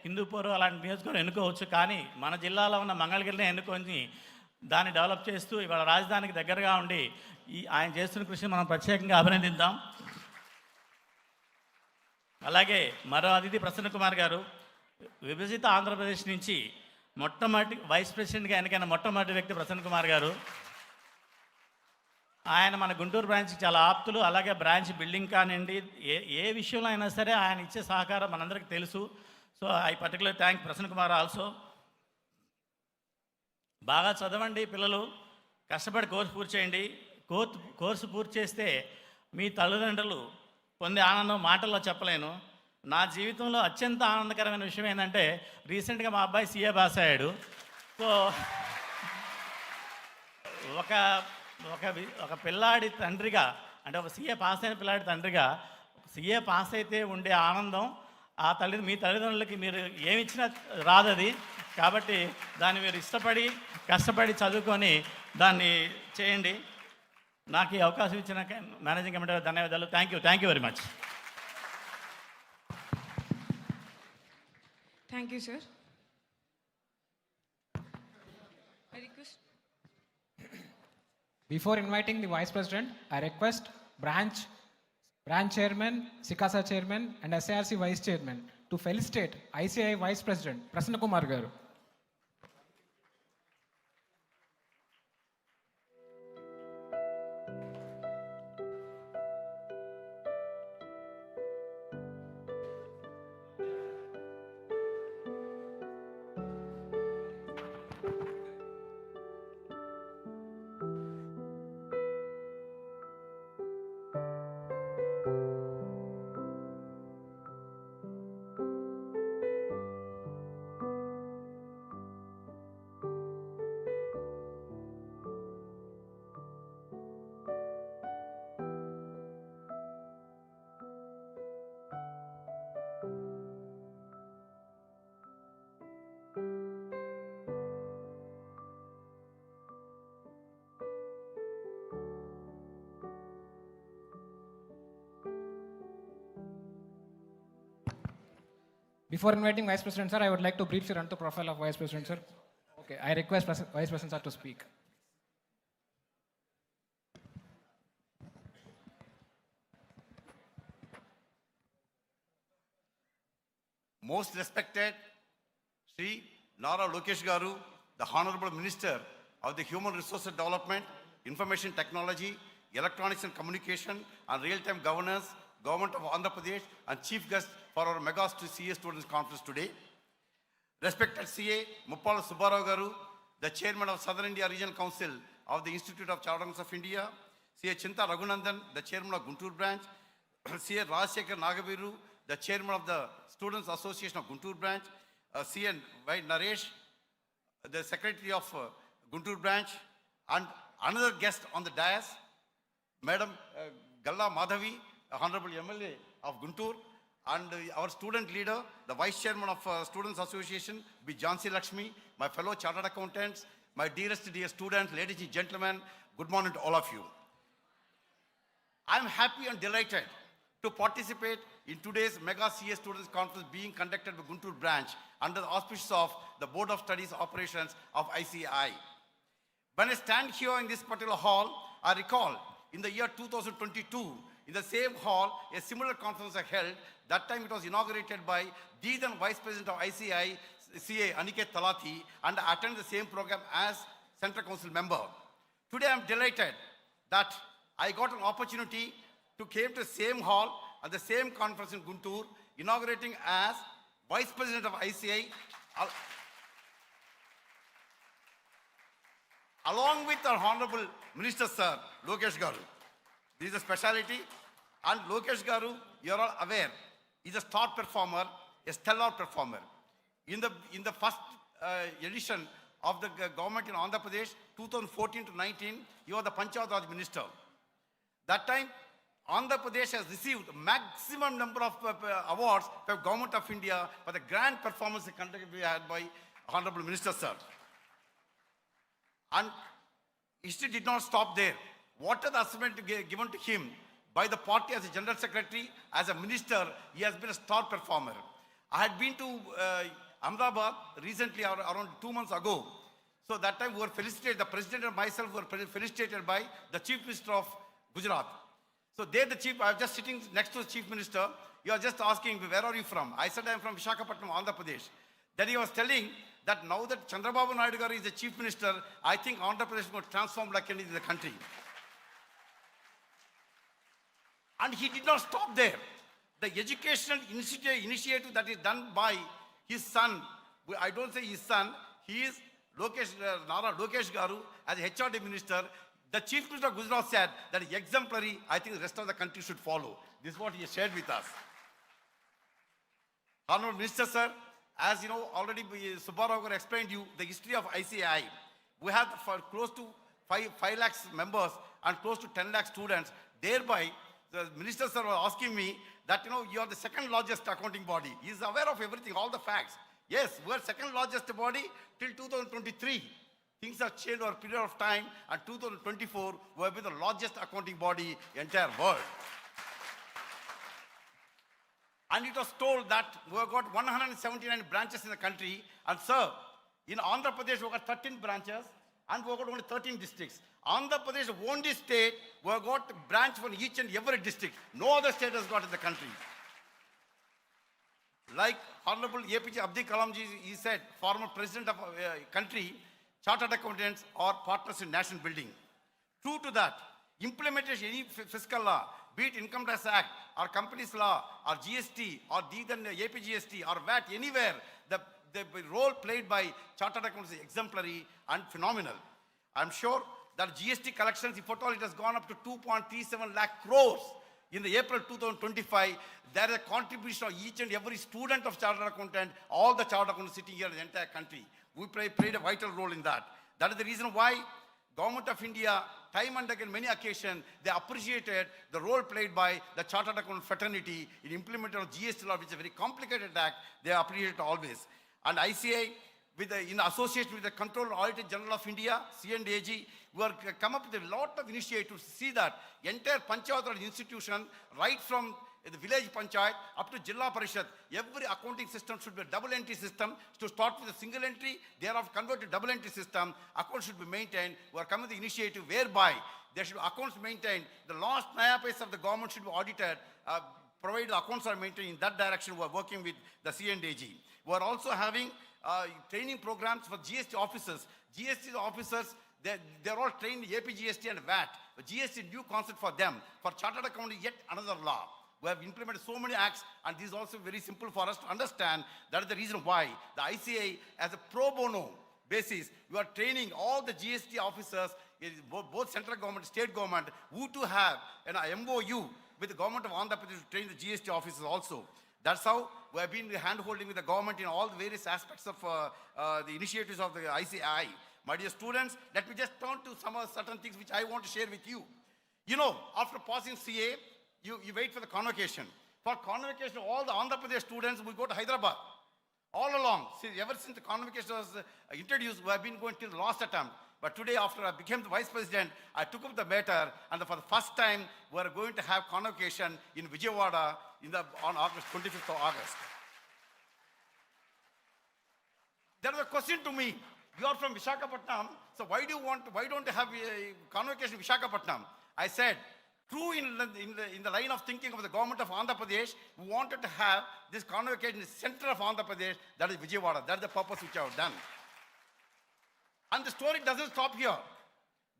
హిందూపూర్ అలాంటి నియోజకవర్గం ఎన్నుకోవచ్చు, కానీ మన జిల్లాలో ఉన్న మంగళగిరిని ఎన్నుకొని దాన్ని డెవలప్ చేస్తూ ఇవాళ రాజధానికి దగ్గరగా ఉండి ఆయన చేస్తున్న కృషిని మనం ప్రత్యేకంగా అభినందిద్దాం. అలాగే మరో అతిథి ప్రసన్న కుమార్ గారు, విభజిత ఆంధ్రప్రదేశ్ నుంచి మొట్టమొదటి వైస్ ప్రెసిడెంట్గా ఎన్నికైన మొట్టమొదటి వ్యక్తి ప్రసన్న కుమార్ గారు. ఆయన మన గుంటూరు బ్రాంచ్కి చాలా ఆప్తులు. అలాగే బ్రాంచ్ బిల్డింగ్ కానివ్వండి, ఏ విషయంలో అయినా సరే ఆయన ఇచ్చే సహకారం మనందరికీ తెలుసు. So I particular thank Prasanna Kumar also. బాగా చదవండి పిల్లలు, కష్టపడి కోర్సు పూర్తి చేయండి. కోర్సు పూర్తి చేస్తే మీ తల్లిదండ్రులు పొందే ఆనందం మాటల్లో చెప్పలేను. నా జీవితంలో అత్యంత ఆనందకరమైన విషయం ఏంటంటే, రీసెంట్గా మా అబ్బాయి సీఏ పాస్ అయ్యాడు. సో ఒక పిల్లాడి తండ్రిగా, అంటే ఒక సీఏ పాస్ అయిన పిల్లాడి తండ్రిగా, సీఏ పాస్ అయితే ఉండే ఆనందం మీ తల్లిదండ్రులకి మీరు ఏమిచ్చినా రాదది. కాబట్టి దాన్ని మీరు ఇష్టపడి కష్టపడి చదువుకొని దాన్ని చేయండి. నాకు ఈ అవకాశం ఇచ్చిన మేనేజింగ్ కమిటీ ధన్యవాదాలు. Thank you very much. Thank you, sir. I request. Before inviting the Vice President, I request Branch Chairman, Sikasa Chairman and SARC Vice Chairman to felicitate ICAI Vice President Prasanna Kumar Garu. Before inviting Vice President, sir, I would like to briefly run the profile of Vice President, sir. Okay, I request Vice President, sir, to speak. Most respected Sri Nara Lokesh Garu, the Honorable Minister of the Human Resources Development, Information Technology, Electronics and Communication and Real-Time Governance, Government of Andhra Pradesh, and Chief Guest for our Mega CA Students Conference today. Respected CA Muppala Subbarao Garu, the Chairman of Southern India Regional Council of the Institute of Chartered Accountants of India, CA Chinta Raghunandan, the Chairman of Guntur Branch, CA Rajsekhar Nagaviru, the Chairman of the Students Association of Guntur Branch, CA Y. Naresh, the Secretary of Guntur Branch, and another guest on the dais, Madam Galla Madhavi, Honorable MLA of Guntur, and our student leader, the Vice Chairman of Students Association, B. Jhansi Lakshmi, my fellow Chartered Accountants, my dearest dear students, ladies and gentlemen, good morning to all of you. I am happy and delighted to participate in today's Mega CA Students Conference being conducted by Guntur Branch under the auspices of the Board of Studies Operations of ICAI. When I stand here in this particular hall, I recall in the year 2022, in the same hall, a similar conference was held. That time it was inaugurated by the then Vice President of ICAI, CA Aniket Talati, and I attended the same program as Central Council member. Today I am delighted that I got an opportunity to came to the same hall at the same conference in Guntur, inaugurating as Vice President of ICAI, along with our Honorable Minister Sir, Lokesh Garu. This is a speciality, and Lokesh Garu, you are all aware, is a star performer, a stellar performer. In the first edition of the government in Andhra Pradesh, 2014 to 19, he was the Panchayat Raj Minister. That time, Andhra Pradesh has received maximum number of awards from Government of India for the grand performance conducted by Honorable Minister Sir. And history did not stop there. What are the assignment given to him by the party as a General Secretary, as a Minister, he has been a star performer. I had been to Ahmedabad recently, around 2 months ago. So that time we were felicitated, the president and myself were felicitated by the chief minister of Gujarat. So there I was just sitting next to the chief minister. He was just asking me, where are you from? I said, I am from Visakhapatnam, Andhra Pradesh. Then he was telling that now that Chandrababu Naidu Garu is the chief minister, I think Andhra Pradesh is going to transform like any other country. And he did not stop there. The educational initiative that is done by his son, I don't say his son, he is Nara Lokesh Garu as HRD minister. The chief minister of Gujarat said that is exemplary. I think the rest of the country should follow. This is what he has shared with us. Honorable Minister, sir, as you know, already Subbarao explained you the history of ICAI. We have for close to 5 lakhs members and close to 10 lakh students. Thereby, the minister sir was asking me that you are the second largest accounting body. He is aware of everything, all the facts. Yes, we are second largest body till 2023. Things have changed over a period of time, and 2024 we have been the largest accounting body in the entire world. And it was told that we have got 179 branches in the country. And sir, in Andhra Pradesh we have got 13 branches and we have got only 13 districts. Andhra Pradesh is the only state we have got a branch for each and every district. No other state has got in the country. Like Honorable APJ Abdul Kalam ji, he said, former president of country, chartered accountants are partners in national building. True to that, implementation any fiscal law, be it Income Tax Act, or Companies Law, or GST, or even APGST, or VAT, anywhere, the role played by chartered accountants is exemplary and phenomenal. I'm sure that GST collections, if at all, it has gone up to 2.37 lakh crores. In the April 2025, there is a contribution of each and every student of chartered accountant, all the chartered accountants sitting here in the entire country. We played a vital role in that. That is the reason why Government of India, time and again, many occasions, they appreciated the role played by the chartered accountant fraternity in implementation of GST law, which is a very complicated act. They appreciate it always. And ICAI, in association with the Controller Auditor General of India, CNDAG, we have come up with a lot of initiatives to see that entire Panchayat institution, right from the village panchayat up to Jilla Parishad, every accounting system should be a double entry system. To start with a single entry, thereafter convert to double entry system, accounts should be maintained. We are coming with the initiative whereby there should be accounts maintained. The last naya paisa of the government should be audited, provided the accounts are maintained. In that direction, we are working with the CNDAG. We are also having training programs for GST officers. GST officers, they're all trained in APGST and VAT. GST is a new concept for them. For chartered accounting, yet another law. We have implemented so many acts, and this is also very simple for us to understand. That is the reason why the ICAI, as a pro bono basis, you are training all the GST officers, both central government, state government, who to have an MOU with the government of Andhra Pradesh to train the GST officers also. That's how we have been hand-holding with the government in all the various aspects of the initiatives of the ICAI. My dear students, let me just turn to some certain things which I want to share with you. After passing CA, you wait for the convocation. For convocation, all the Andhra Pradesh students will go to Hyderabad. All along, ever since the convocation was introduced, we have been going till the last attempt. But today, after I became the vice president, I took up the matter, and for the first time, we are going to have convocation in Vijayawada on August 25th of August. There was a question to me. You are from Visakhapatnam, so why don't you have a convocation in Visakhapatnam? I said, true in the line of thinking of the government of Andhra Pradesh, we wanted to have this convocation in the center of Andhra Pradesh, that is Vijayawada. That is the purpose which I have done. And the story doesn't stop here.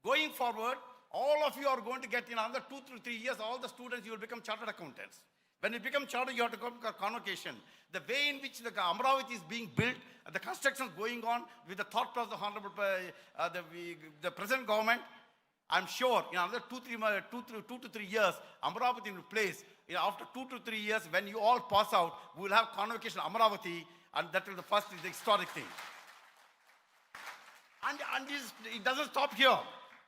Going forward, all of you are going to get in another 2 to 3 years, all the students, you will become chartered accountants. When you become chartered, you have to go to convocation. The way in which the Amravati is being built, the construction is going on with the thought process of Honorable the present government, I'm sure in another 2 to 3 years, Amravati will place. After 2 to 3 years, when you all pass out, we will have convocation Amravati, and that will be the first historic thing. And it doesn't stop here.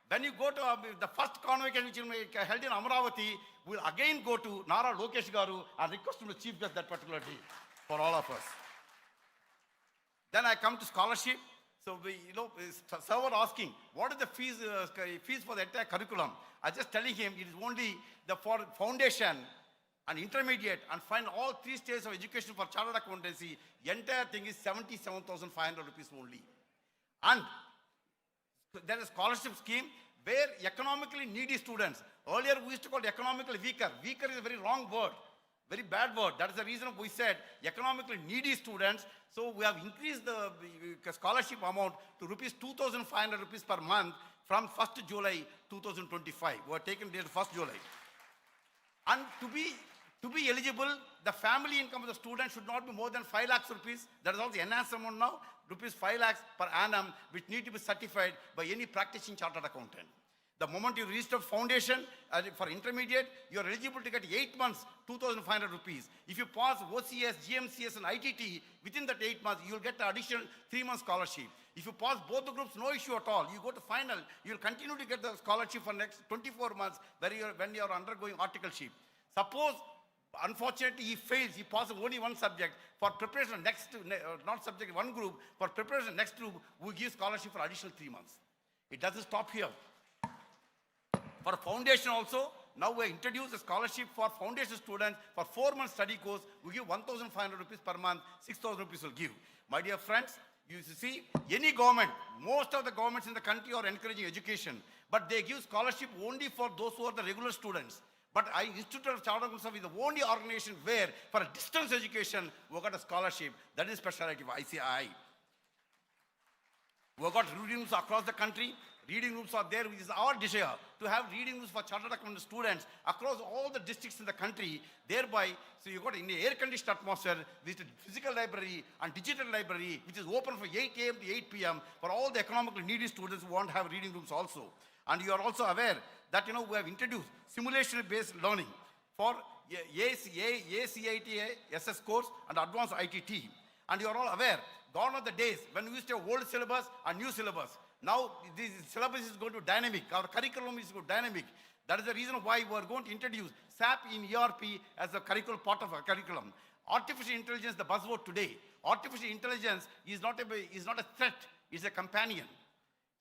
When you go to the first convocation which will be held in Amravati, we will again go to Nara Lokesh Garu and request him to chief guest that particular day for all of us. Then I come to scholarship. So sir was asking, what is the fees for the entire curriculum? I just telling him it is only for foundation and intermediate and final all 3 stages of education for chartered accountancy, entire thing is 77,500 rupees only. And there is a scholarship scheme where economically needy students, earlier we used to call it economically weaker. Weaker is a very wrong word, very bad word. That is the reason we said economically needy students. So we have increased the scholarship amount to rupees 2,500 rupees per month from 1st July 2025. We have taken date 1st July. And to be eligible, the family income of the student should not be more than 5 lakhs rupees. That is also enhanced amount now, rupees 5 lakhs per annum, which need to be certified by any practicing chartered accountant. The moment you register foundation for intermediate, you are eligible to get 8 months, 2,500 rupees. If you pass OCS, GMCS and ITT, within that 8 months, you will get the additional 3-month scholarship. If you pass both the groups, no issue at all. You go to final, you will continue to get the scholarship for next 24 months when you are undergoing articleship. Suppose, unfortunately, he fails, he passes only one subject. For preparation next, not subject, one group, for preparation next group, we give scholarship for additional 3 months. It doesn't stop here. For foundation also, now we introduce a scholarship for foundation students for 4-month study course. We give 1,500 rupees per month, 6,000 rupees will give. My dear friends, you see, any government, most of the governments in the country are encouraging education, but they give scholarship only for those who are the regular students. But Institute of Chartered Accountants is the only organization where for a distance education, we got a scholarship. That is specialty of ICAI. We got reading rooms across the country. Reading rooms are there, which is our desire to have reading rooms for chartered accountant students across all the districts in the country. Thereby, so you got in the air-conditioned atmosphere, with physical library and digital library, which is open from 8 a.m. to 8 p.m. for all the economically needy students who want to have reading rooms also. And you are also aware that, we have introduced simulation-based learning for ACITA SS course and advanced ITT. And you are all aware, gone are the days when we used to have old syllabus and new syllabus. Now, this syllabus is going to dynamic. Our curriculum is going to dynamic. That is the reason why we are going to introduce SAP in ERP as a curriculum part of our curriculum. Artificial intelligence, the buzzword today. Artificial intelligence is not a threat, it's a companion.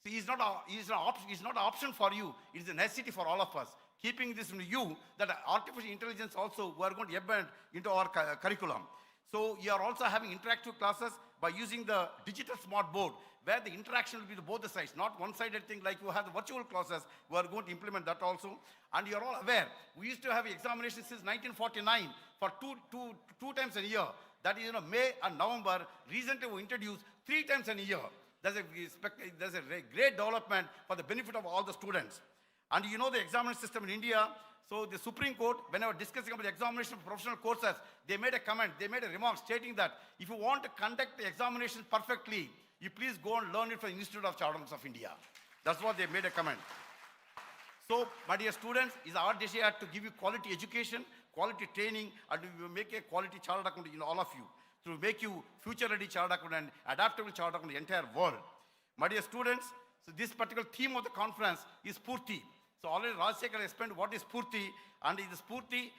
See, it's not an option for you, it is a necessity for all of us. Keeping this in view, that artificial intelligence also, we are going to embed into our curriculum. So you are also having interactive classes by using the digital smart board, where the interaction will be both the sides, not one-sided thing like you have the virtual classes. We are going to implement that also. And you are all aware, we used to have examinations since 1949 for two times a year. That is, May and November. Recently, we introduced 3 times a year. There's a great development for the benefit of all the students. And the examination system in India. So the Supreme Court, when I was discussing about the examination of professional courses, they made a comment, they made a remark stating that if you want to conduct the examination perfectly, you please go and learn it from the Institute of Chartered Accountants of India. That's what they made a comment. So, my dear students, it's our desire to give you quality education, quality training, and we will make a quality chartered accountant in all of you, to make you future-ready chartered accountant, adaptable chartered accountant in the entire world. My dear students, so this particular theme of the conference is Purti. So already Rajsekhar explained what is Purti, and the Purti,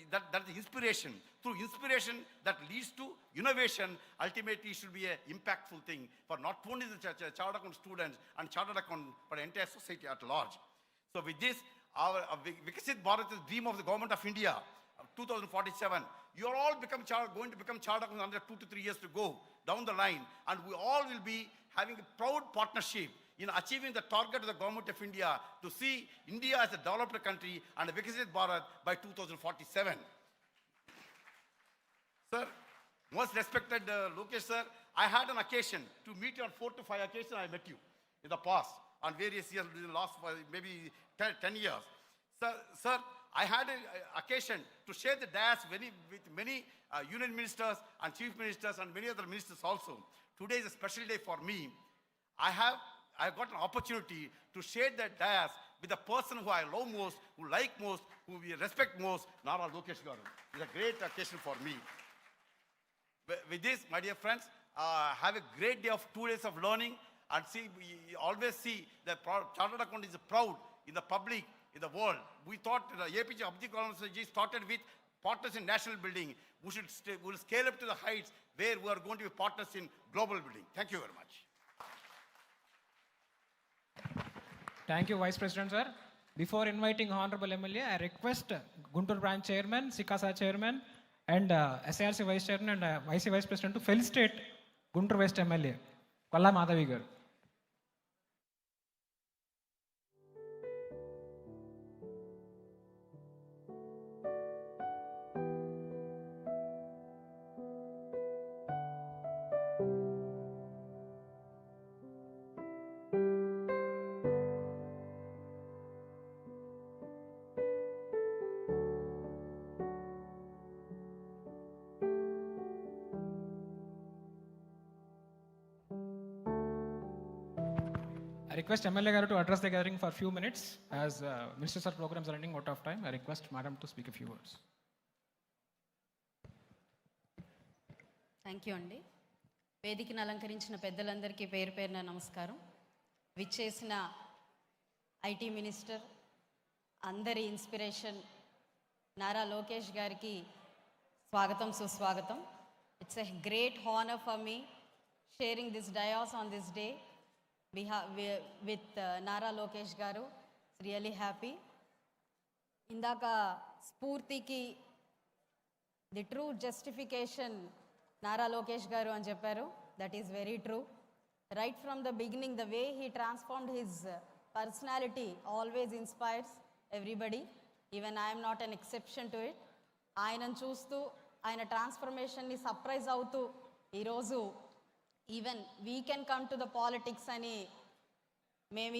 that's the inspiration. Through inspiration that leads to innovation, ultimately it should be an impactful thing for not only the chartered accountant students and chartered accountant, but the entire society at large. So with this, our Vikasit Bharat is the dream of the government of India, 2047. You are all going to become chartered accountants under 2 to 3 years to go down the line, and we all will be having a proud partnership in achieving the target of the government of India to see India as a developed country and a Vikasit Bharat by 2047. Sir, most respected Lokesh sir, I had an occasion to meet you on 4 to 5 occasions. I met you in the past on various years, in the last maybe 10 years. Sir, I had an occasion to share the dais with many union ministers and chief ministers and many other ministers also. Today is a special day for me. I have got an opportunity to share that dais with the person who I love most, who like most, who we respect most, Nara Lokesh garu. It's a great occasion for me. With this, my dear friends, have a great day of 2 days of learning, and we always see that chartered accountant is proud in the public, in the world. We thought APJ Abdul Kalam ji started with partners in national building. We'll scale up to the heights where we are going to be partners in global building. Thank you very much. Thank you, Vice President, sir. Before inviting Honorable MLA, I request Guntur branch chairman, Sikasa chairman, and SARC vice chairman and IC vice president to felicitate Guntur West MLA, Kolla Madhavi garu. I request MLA garu to address the gathering for a few minutes. As ministers' programs are running out of time, I request Madam to speak a few words. Thank you అండి. వేదికను అలంకరించిన పెద్దలందరికీ పేరు పేరున నమస్కారం. విచ్చేసిన IT minister, అందరి inspiration Nara Lokesh గారికి స్వాగతం, సుస్వాగతం. It's a great honour for me sharing this dais on this day with Nara Lokesh garu. It's really happy. ఇందాక స్ఫూర్తికి the true justification Nara Lokesh గారు అని చెప్పారు. That is very true. Right from the beginning the way he transformed his personality always inspires everybody. Even I'm not an exception to it. ఆయనను చూస్తూ ఆయన ట్రాన్స్ఫర్మేషన్ని surprise అవుతూ ఈరోజు even we can come to the politics అని మేము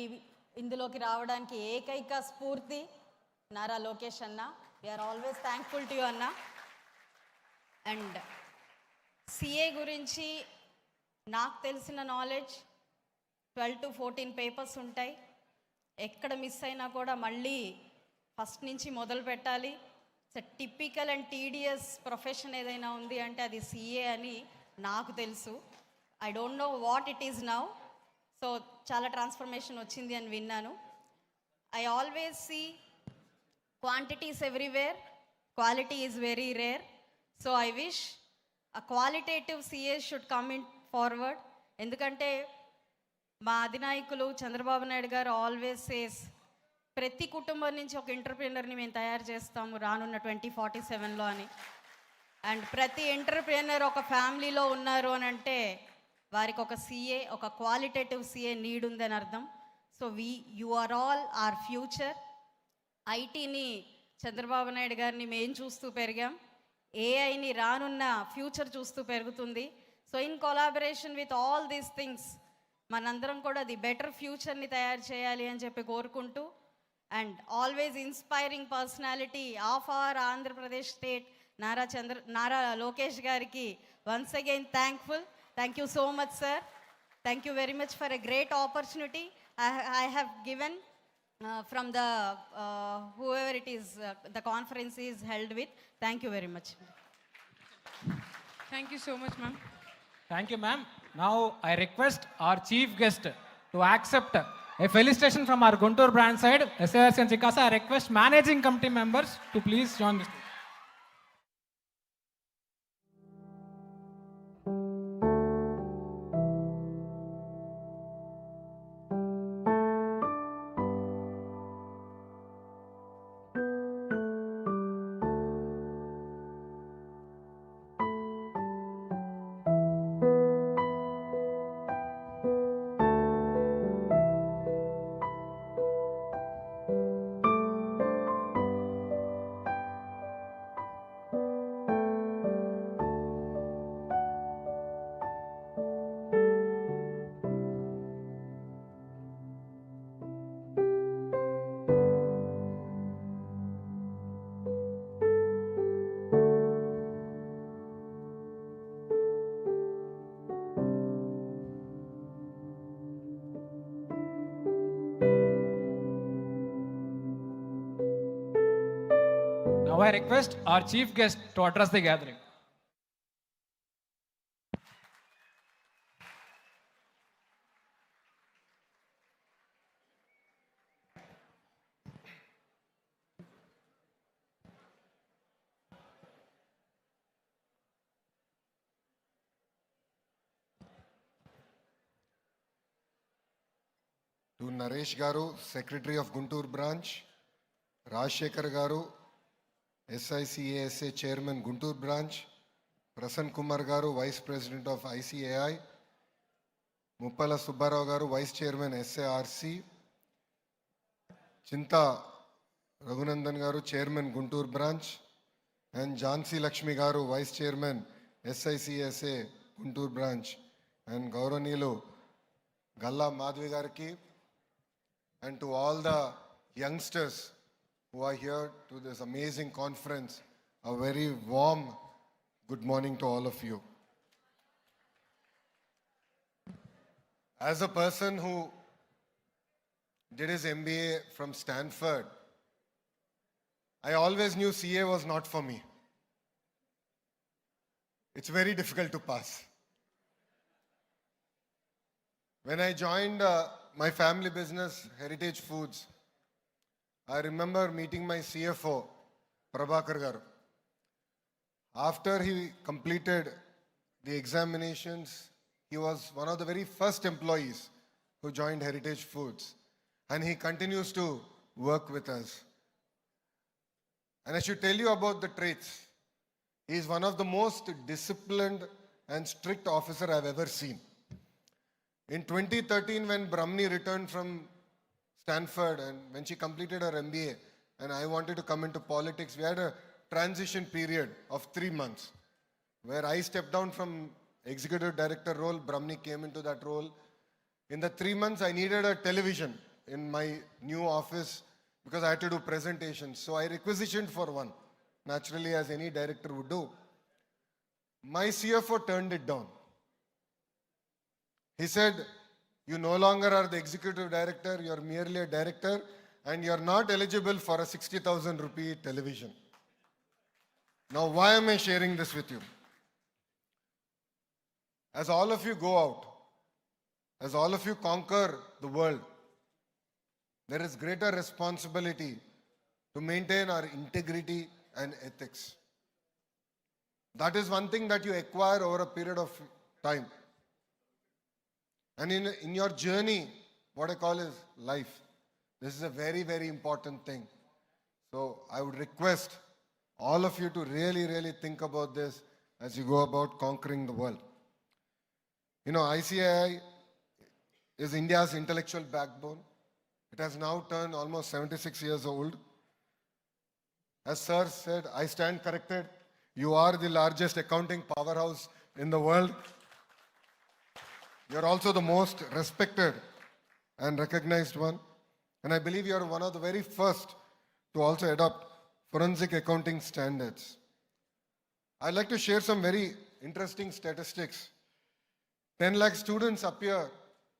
ఇందులోకి రావడానికి ఏకైక స్ఫూర్తి నారా లోకేష్ అన్న. We are always thankful to you అన్న. అండ్ సిఏ గురించి నాకు తెలిసిన నాలెడ్జ్ 12 to 14 పేపర్స్ ఉంటాయి. ఎక్కడ మిస్ అయినా కూడా మళ్ళీ ఫస్ట్ నుంచి మొదలు పెట్టాలి. It's typical and tedious profession ఏదైనా ఉంది అంటే అది సిఏ అని నాకు తెలుసు. I don't know what it is now. So చాలా ట్రాన్స్ఫర్మేషన్ వచ్చింది అని విన్నాను. I always see quantities everywhere, quality is very rare. So I wish a qualitative CA should come in forward. ఎందుకంటే మా అధినాయకులు చంద్రబాబు నాయుడు గారు ఆల్వేస్ సేస్ ప్రతి కుటుంబం నుంచి ఒక ఎంటర్ప్రీనర్ని మేము తయారు చేస్తాము రానున్న 2047లో అని. అండ్ ప్రతి ఎంటర్ప్రీనర్ ఒక ఫ్యామిలీలో ఉన్నారు అని అంటే వారికి ఒక సిఏ, ఒక క్వాలిటేటివ్ సిఏ నీడ్ ఉందని అర్థం. So you are all our future. ఐటీని చంద్రబాబు నాయుడు గారిని మేము చూస్తూ పెరిగాం, ఏఐని రానున్న ఫ్యూచర్ చూస్తూ పెరుగుతుంది. So in collaboration with all these things మనందరం కూడా ది బెటర్ ఫ్యూచర్ని తయారు చేయాలి అని చెప్పి కోరుకుంటూ, and always inspiring personality of our Andhra Pradesh state Nara Lokesh గారికి once again thankful. Thank you so much, sir. Thank you very much for a great opportunity I have given from the whoever it is the conference is held with. Thank you very much. Thank you so much, ma'am. Thank you, ma'am. Now I request our chief guest to accept a felicitation from our Guntur branch side, SARC and Sikasa. I request managing committee members to please join this. Now I request our chief guest to address the gathering. To Naresh Garu, Secretary of Guntur Branch, Rajshekhar Garu, SICASA Chairman Guntur Branch, Prasann Kumar Garu, Vice President of ICAI, Muppala Subbarao Garu, Vice Chairman SARC, Chinta Raghunandan Garu, Chairman Guntur Branch, and Jhansi Lakshmi Garu, Vice Chairman SICSA Guntur Branch, and Gauranilu Galla Madhvi Gariki, and to all the youngsters who are here to this amazing conference, a very warm good morning to all of you. As a person who did his MBA from Stanford, I always knew CA was not for me. It's very difficult to pass. When I joined my family business, Heritage Foods, I remember meeting my CFO, Prabhakar Garu. After he completed the examinations, he was one of the very first employees who joined Heritage Foods, and he continues to work with us. And I should tell you about the traits. He is one of the most disciplined and strict officer I've ever seen. In 2013, when Brahmani returned from Stanford and when she completed her MBA and I wanted to come into politics, we had a transition period of 3 months where I stepped down from executive director role, Brahmani came into that role. In the 3 months, I needed a television in my new office because I had to do presentations. So I requisitioned for one, naturally as any director would do. My CFO turned it down. He said, you no longer are the executive director, you're merely a director and you're not eligible for a 60,000 rupee television. Now, why am I sharing this with you? As all of you go out, as all of you conquer the world, there is greater responsibility to maintain our integrity and ethics. That is one thing that you acquire over a period of time. And in your journey, what I call is life. This is a very, very important thing. So I would request all of you to really, really think about this as you go about conquering the world. You know, ICAI is India's intellectual backbone. It has now turned almost 76 years old. As Sir said, I stand corrected. You are the largest accounting powerhouse in the world. You're also the most respected and recognized one. And I believe you're one of the very first to also adopt forensic accounting standards. I'd like to share some very interesting statistics. 10 lakh students appear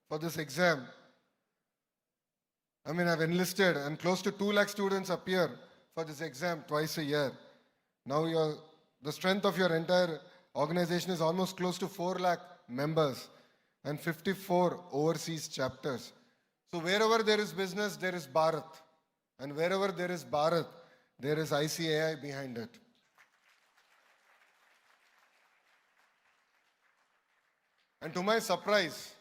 for this exam. I've enlisted, and close to 2 lakh students appear for this exam twice a year. Now the strength of your entire organization is almost close to 4 lakh members and 54 overseas chapters. So wherever there is business, there is Bharat. And wherever there is Bharat, there is ICAI behind it. And to my surprise,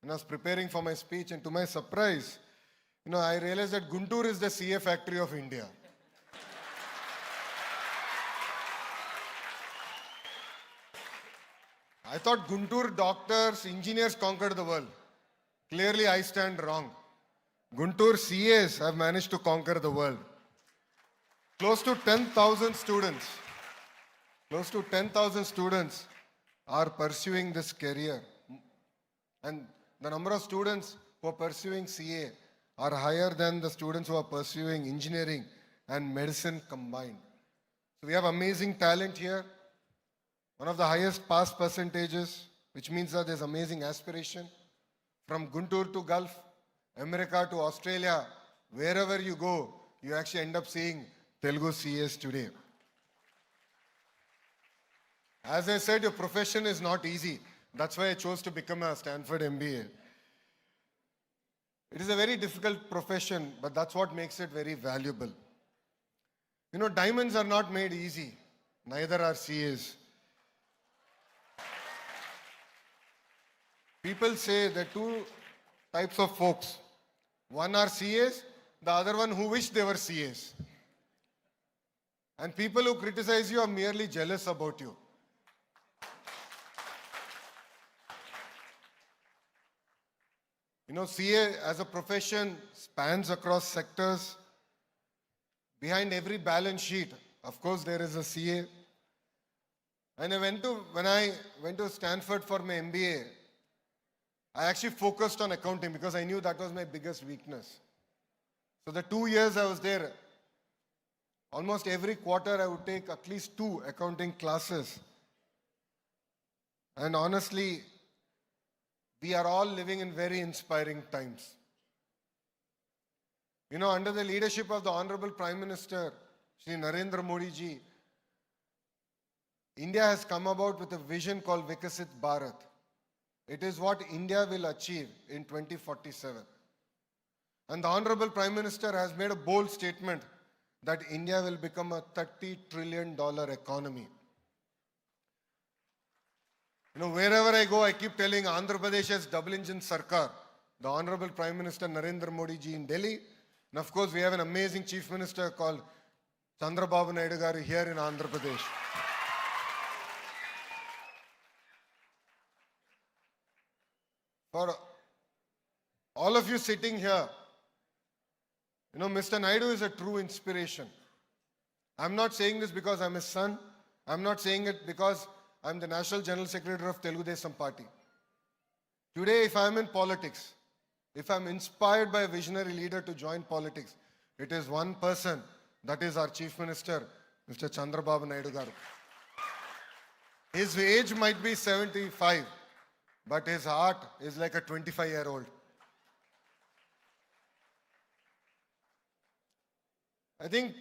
when I was preparing for my speech, and to my surprise, I realized that Guntur is the CA factory of India. I thought Guntur doctors, engineers conquered the world. Clearly, I stand wrong. Guntur CAs have managed to conquer the world. Close to 10,000 students are pursuing this career. And the number of students who are pursuing CA are higher than the students who are pursuing engineering and medicine combined. So we have amazing talent here. One of the highest pass percentages, which means that there's amazing aspiration. From Guntur to Gulf, America to Australia, wherever you go, you actually end up seeing Telugu CAs today. As I said, your profession is not easy. That's why I chose to become a Stanford MBA. It is a very difficult profession, but that's what makes it very valuable. Diamonds are not made easy. Neither are CAs. People say there are two types of folks. One are CAs, the other one who wish they were CAs. And people who criticize you are merely jealous about you. You know, CA as a profession spans across sectors. Behind every balance sheet, of course, there is a CA. And when I went to Stanford for my MBA, I actually focused on accounting because I knew that was my biggest weakness. So the 2 years I was there, almost every quarter I would take at least 2 accounting classes. And honestly, we are all living in very inspiring times. You know, under the leadership of the Honorable Prime Minister, Shri Narendra Modi ji, India has come about with a vision called Vikasit Bharat. It is what India will achieve in 2047. And the Honorable Prime Minister has made a bold statement that India will become a $30 trillion economy. You know, wherever I go, I keep telling Andhra Pradesh as double engine Sarkar. The Honorable Prime Minister Narendra Modi ji in Delhi. And of course, we have an amazing Chief Minister called Chandrababu Naidu garu here in Andhra Pradesh. For all of you sitting here, you know, Mr. Naidu is a true inspiration. I'm not saying this because I'm his son. I'm not saying it because I'm the National General Secretary of Telugu Desam Party. Today, if I'm in politics, if I'm inspired by a visionary leader to join politics, it is one person, that is our Chief Minister, Mr. Chandrababu Naidu garu. His age might be 75, but his heart is like a 25-year-old. I think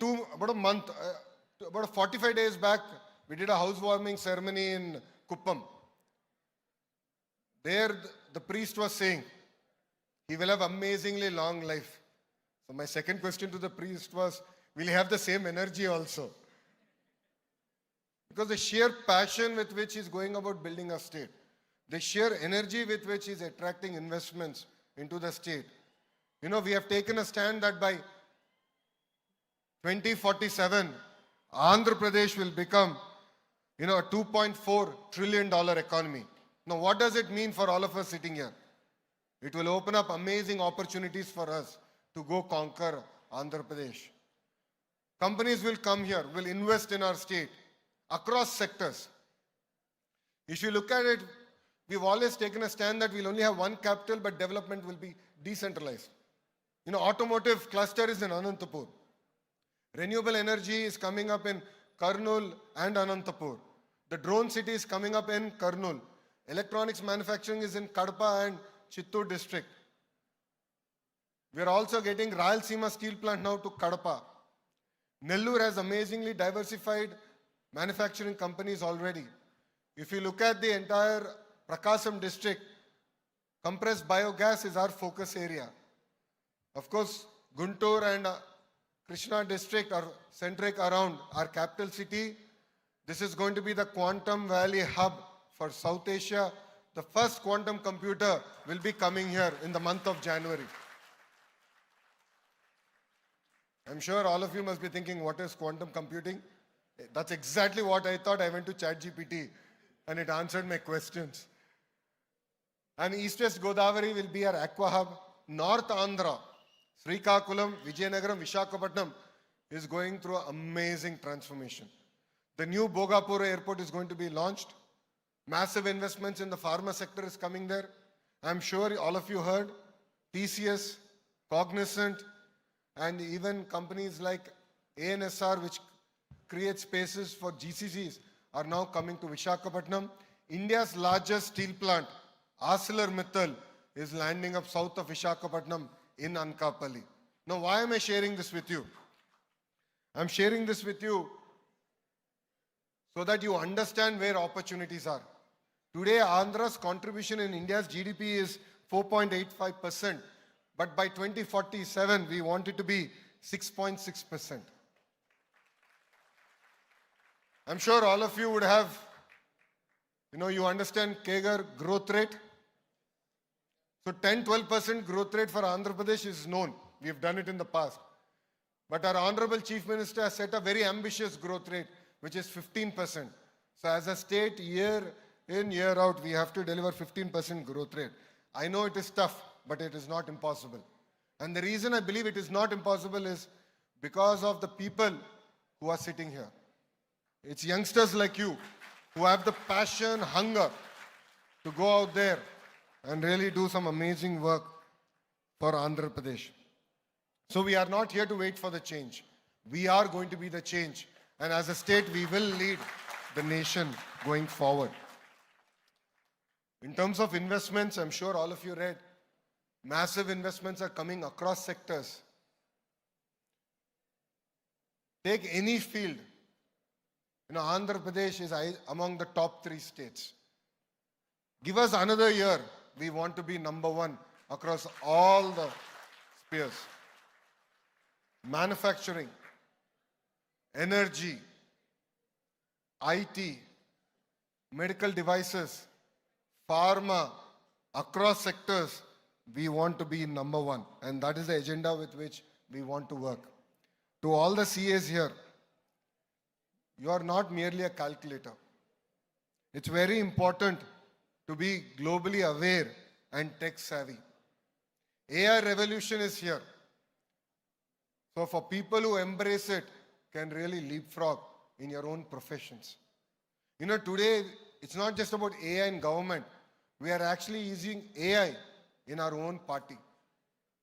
about 45 days back, we did a housewarming ceremony in Kuppam. There, the priest was saying, he will have amazingly long life. So my second question to the priest was, will he have the same energy also? Because the sheer passion with which he's going about building a state, the sheer energy with which he's attracting investments into the state. You know, we have taken a stand that by 2047, Andhra Pradesh will become, you know, a $2.4 trillion economy. Now, what does it mean for all of us sitting here? It will open up amazing opportunities for us to go conquer Andhra Pradesh. Companies will come here, will invest in our state across sectors. If you look at it, we've always taken a stand that we'll only have one capital, but development will be decentralized. You know, automotive cluster is in Anantapur. Renewable energy is coming up in Kurnool and Anantapur. The drone city is coming up in Kurnool. Electronics manufacturing is in Kadapa and Chittoor district. We are also getting Rayalaseema steel plant now to Kadapa. Nellore has amazingly diversified manufacturing companies already. If you look at the entire Prakasam district, compressed biogas is our focus area. Of course, Guntur and Krishna district are centric around our capital city. This is going to be the Quantum Valley hub for South Asia. The first quantum computer will be coming here in the month of January. I'm sure all of you must be thinking, what is quantum computing? That's exactly what I thought. I went to ChatGPT and it answered my questions. And East West Godavari will be our aqua hub. North Andhra, Srikakulam, Vijayanagaram, Visakhapatnam is going through amazing transformation. The new Bogapur airport is going to be launched. Massive investments in the pharma sector is coming there. I'm sure all of you heard TCS, Cognizant, and even companies like ANSR, which create spaces for GCCs, are now coming to Visakhapatnam. India's largest steel plant, ArcelorMittal, is landing up south of Visakhapatnam in Anakapalli. Now, why am I sharing this with you? I'm sharing this with you so that you understand where opportunities are. Today, Andhra's contribution in India's GDP is 4.85%, but by 2047, we want it to be 6.6%. I'm sure all of you would have, you understand CAGR growth rate. So 10-12% growth rate for Andhra Pradesh is known. We've done it in the past. But our Honorable Chief Minister has set a very ambitious growth rate, which is 15%. So as a state, year in, year out, we have to deliver 15% growth rate. I know it is tough, but it is not impossible. And the reason I believe it is not impossible is because of the people who are sitting here. It's youngsters like you who have the passion, hunger to go out there and really do some amazing work for Andhra Pradesh. So we are not here to wait for the change. We are going to be the change. And as a state, we will lead the nation going forward. In terms of investments, I'm sure all of you read, massive investments are coming across sectors. Take any field. Andhra Pradesh is among the top 3 states. Give us another year. We want to be number 1 across all the spheres. Manufacturing, energy, IT, medical devices, pharma, across sectors, we want to be number 1. And that is the agenda with which we want to work. To all the CAs here, you are not merely a calculator. It's very important to be globally aware and tech savvy. AI revolution is here. So for people who embrace it, can really leapfrog in your own professions. Today, it's not just about AI in government. We are actually using AI in our own party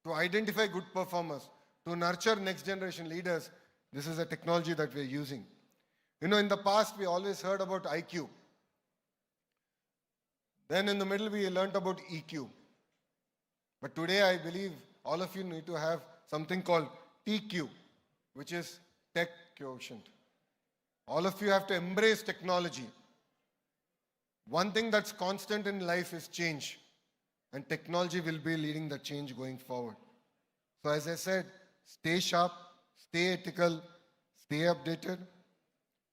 to identify good performers, to nurture next generation leaders. This is a technology that we're using. In the past, we always heard about IQ. Then in the middle, we learned about EQ. But today, I believe all of you need to have something called TQ, which is tech quotient. All of you have to embrace technology. One thing that's constant in life is change, and technology will be leading the change going forward. So as I said, stay sharp, stay ethical, stay updated.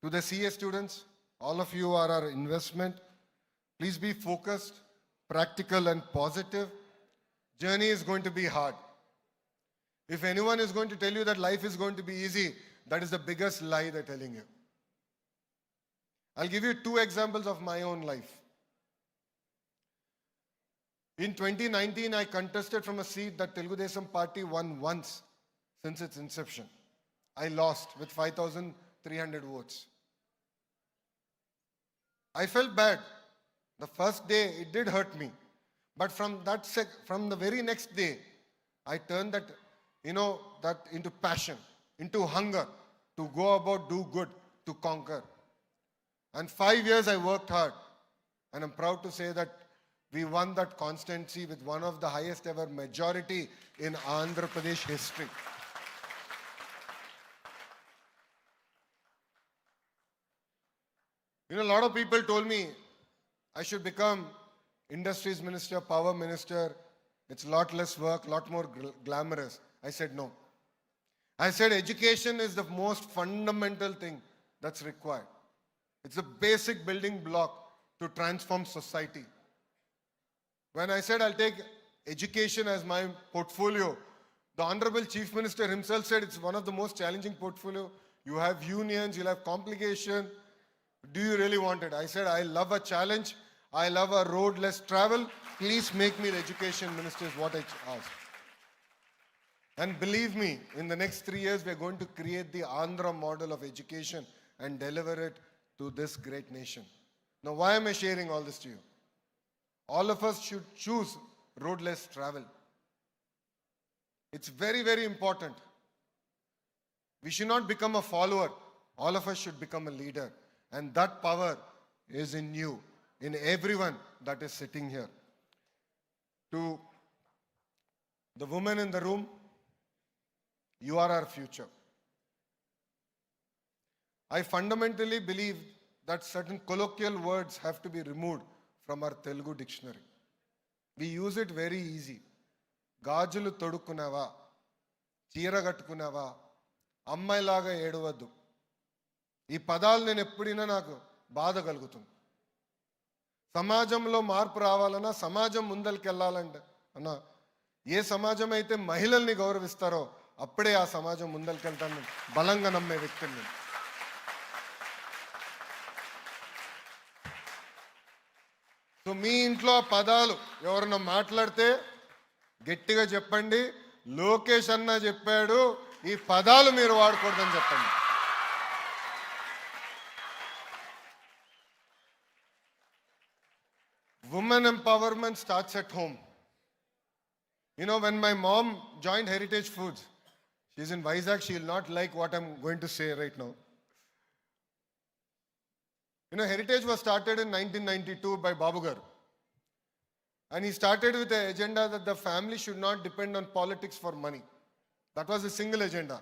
To the CA students, all of you are our investment. Please be focused, practical and positive. Journey is going to be hard. If anyone is going to tell you that life is going to be easy, that is the biggest lie they're telling you. I'll give you 2 examples of my own life. In 2019, I contested from a seat that Telugu Desam Party won once since its inception. I lost with 5,300 votes. I felt bad. The first day, it did hurt me. But from the very next day, I turned that into passion, into hunger, to go about, do good, to conquer. And 5 years I worked hard. And I'm proud to say that we won that constancy with one of the highest ever majority in Andhra Pradesh history. A lot of people told me I should become industries minister, power minister. It's a lot less work, a lot more glamorous. I said no. I said education is the most fundamental thing that's required. It's a basic building block to transform society. When I said I'll take education as my portfolio, the Honorable Chief Minister himself said it's one of the most challenging portfolio. You have unions, you'll have complication. Do you really want it? I said, I love a challenge. I love a road less travel. Please make me the education minister is what I asked. And believe me, in the next 3 years, we're going to create the Andhra model of education and deliver it to this great nation. Now, why am I sharing all this to you? All of us should choose road less travel. It's very, very important. We should not become a follower. All of us should become a leader. And that power is in you, in everyone that is sitting here. To the women in the room, you are our future. I fundamentally believe that certain colloquial words have to be removed from our Telugu dictionary. We use it very easy. Gajulu todukunava, చీర కట్టుకున్నావా, అమ్మాయిలాగా ఏడవద్దు. ఈ పదాలు నేను ఎప్పుడైనా నాకు బాధ కలుగుతుంది. సమాజంలో మార్పు రావాలన్నా, సమాజం ముందరికి వెళ్ళాలంటే అన్నా, ఏ సమాజం అయితే మహిళల్ని గౌరవిస్తారో అప్పుడే ఆ సమాజం ముందరికెళ్తాను బలంగా నమ్మే వ్యక్తిని నేను. సో మీ ఇంట్లో ఆ పదాలు ఎవరన్నా మాట్లాడితే గట్టిగా చెప్పండి, లోకేష్ అన్న చెప్పాడు, ఈ పదాలు మీరు వాడకూడదని చెప్పండి. Women empowerment starts at home. You know, when my mom joined Heritage Foods, she's in Vizag, she will not like what I'm going to say right now. You know, Heritage was started in 1992 by Babu Garu. And he started with the agenda that the family should not depend on politics for money. That was a single agenda.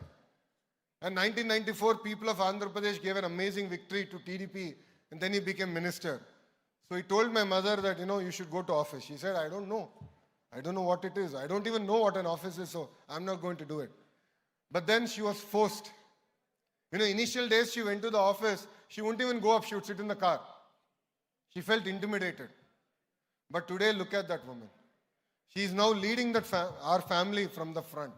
And 1994, people of Andhra Pradesh gave an amazing victory to TDP, and then he became minister. So he told my mother that, you know, you should go to office. She said, I don't know. I don't know what it is. I don't even know what an office is, so I'm not going to do it. But then she was forced. You know, initial days she went to the office, she wouldn't even go up, she would sit in the car. She felt intimidated. But today, look at that woman. She is now leading our family from the front.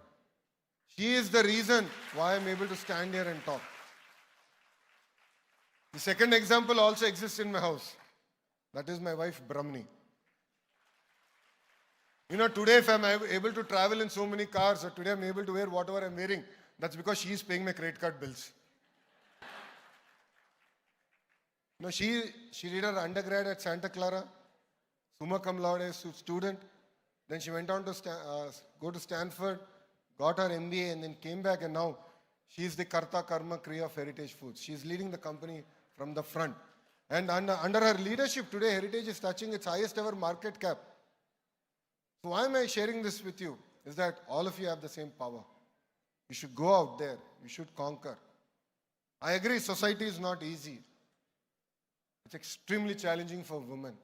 She is the reason why I'm able to stand here and talk. The second example also exists in my house. That is my wife, Brahmani. You know, today if I'm able to travel in so many cars, or today I'm able to wear whatever I'm wearing, that's because she is paying my credit card bills. You know, she did her undergrad at Santa Clara, summa cum laude student. Then she went on to go to Stanford, got her MBA, and then came back, and now she is the Karta Karma Kriya of Heritage Foods. She is leading the company from the front. And under her leadership today, Heritage is touching its highest ever market cap. So why am I sharing this with you? Is that all of you have the same power. You should go out there. You should conquer. I agree, society is not easy. It's extremely challenging for women.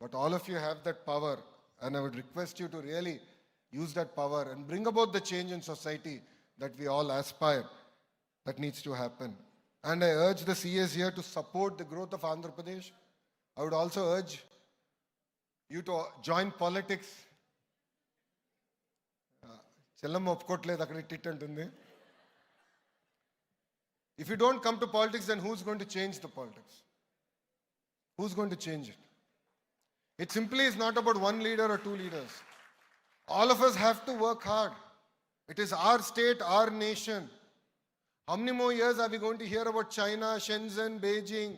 But all of you have that power. And I would request you to really use that power and bring about the change in society that we all aspire. That needs to happen. And I urge the CAs here to support the growth of Andhra Pradesh. I would also urge you to join politics. Chellamma ఒప్పుకోట్లేదు అక్కడ tit అంటుంది. If you don't come to politics, then who's going to change the politics? Who's going to change it? It simply is not about one leader or two leaders. All of us have to work hard. It is our state, our nation. How many more years are we going to hear about China, Shenzhen, Beijing?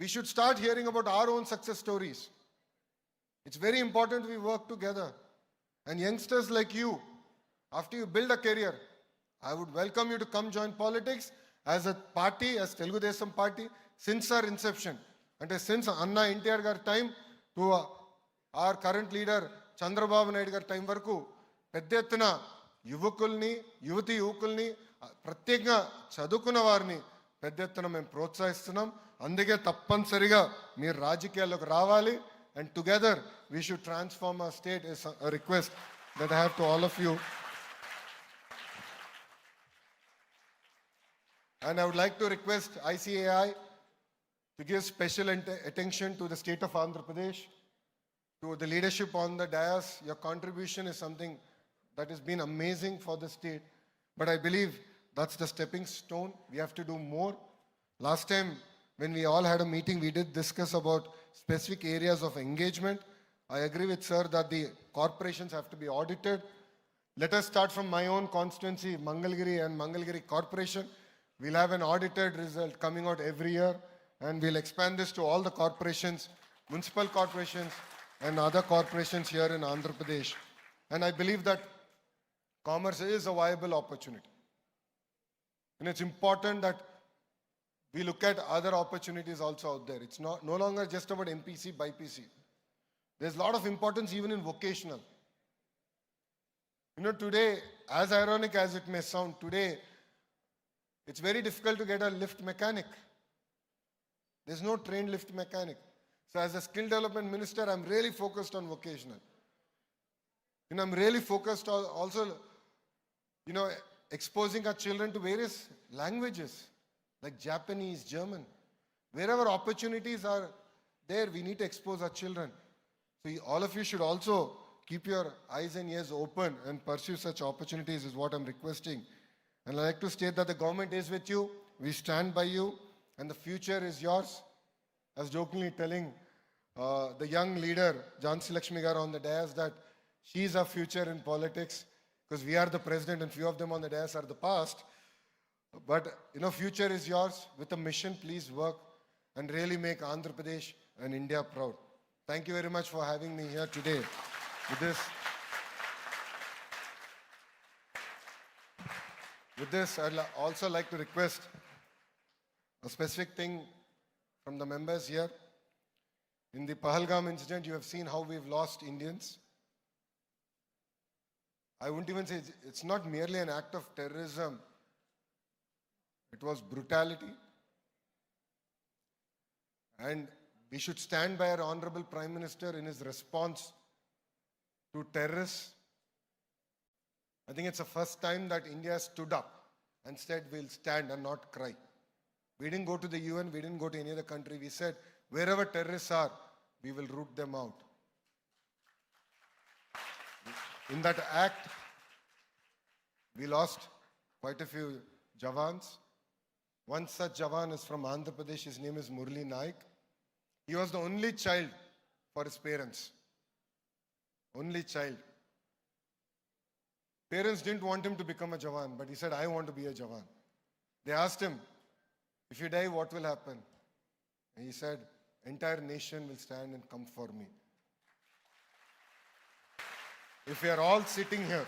We should start hearing about our own success stories. It's very important we work together. And youngsters like you, after you build a career, I would welcome you to come join politics as a party, as Telugu Desam party, since our inception. And since Anna NTR gar time to our current leader Chandrababu Naidu gar time varaku పెద్ద ఎత్తున యువకుల్ని యువకుల్ని ప్రత్యేకంగా చదువుకున్న వారిని పెద్ద ఎత్తున మేము ప్రోత్సహిస్తున్నాం. అందుకే తప్పనిసరిగా మీరు రాజకీయాల్లోకి రావాలి. And together we should transform our state is a request that I have to all of you. And I would like to request ICAI to give special attention to the state of Andhra Pradesh, to the leadership on the dais. Your contribution is something that has been amazing for the state. But I believe that's the stepping stone. We have to do more. Last time when we all had a meeting, we did discuss about specific areas of engagement. I agree with sir that the corporations have to be audited. Let us start from my own constituency, Mangalgiri and Mangalgiri Corporation. We'll have an audited result coming out every year, and we'll expand this to all the corporations, municipal corporations and other corporations here in Andhra Pradesh. And I believe that commerce is a viable opportunity. And it's important that we look at other opportunities also out there. It's no longer just about MPC, BPC. There's a lot of importance even in vocational. You know, today, as ironic as it may sound, today, it's very difficult to get a lift mechanic. There's no trained lift mechanic. So as a skill development minister, I'm really focused on vocational. You know, I'm really focused on also, you know, exposing our children to various languages like Japanese, German. Wherever opportunities are there, we need to expose our children. So all of you should also keep your eyes and ears open and pursue such opportunities is what I'm requesting. And I'd like to state that the government is with you, we stand by you, and the future is yours. I was jokingly telling the young leader, Jhansi Lakshmi Garu on the dais, that she's our future in politics, because we are the president and few of them on the dais are the past. But, future is yours. With a mission, please work and really make Andhra Pradesh and India proud. Thank you very much for having me here today. With this, I'd also like to request a specific thing from the members here. In the Pahalgam incident, you have seen how we've lost Indians. I wouldn't even say it's not merely an act of terrorism. It was brutality. And we should stand by our Honorable Prime Minister in his response to terrorists. I think it's the first time that India stood up and said we'll stand and not cry. We didn't go to the UN, we didn't go to any other country. We said wherever terrorists are, we will root them out. In that act, we lost quite a few Jawans. One such Jawan is from Andhra Pradesh. His name is Murli Naik. He was the only child for his parents. Only child. Parents didn't want him to become a Jawan, but he said, I want to be a Jawan. They asked him, if you die, what will happen? And he said, entire nation will stand and come for me. If we are all sitting here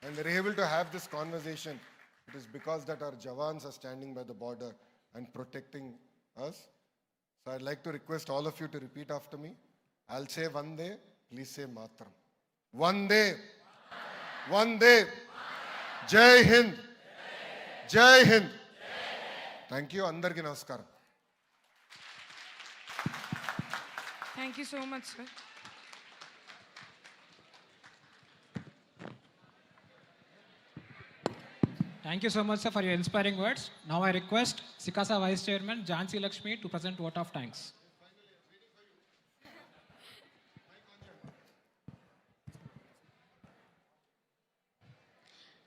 and we're able to have this conversation, it is because that our Jawans are standing by the border and protecting us. So I'd like to request all of you to repeat after me. I'll say Vande, please say Matram. Vande. Vande. Jai Hind. Jai Hind. Thank you. Andarki namaskaram. Thank you so much, sir. Thank you so much, sir, for your inspiring words. Now I request Sikasa Vice Chairman Jhansi Lakshmi to present vote of thanks.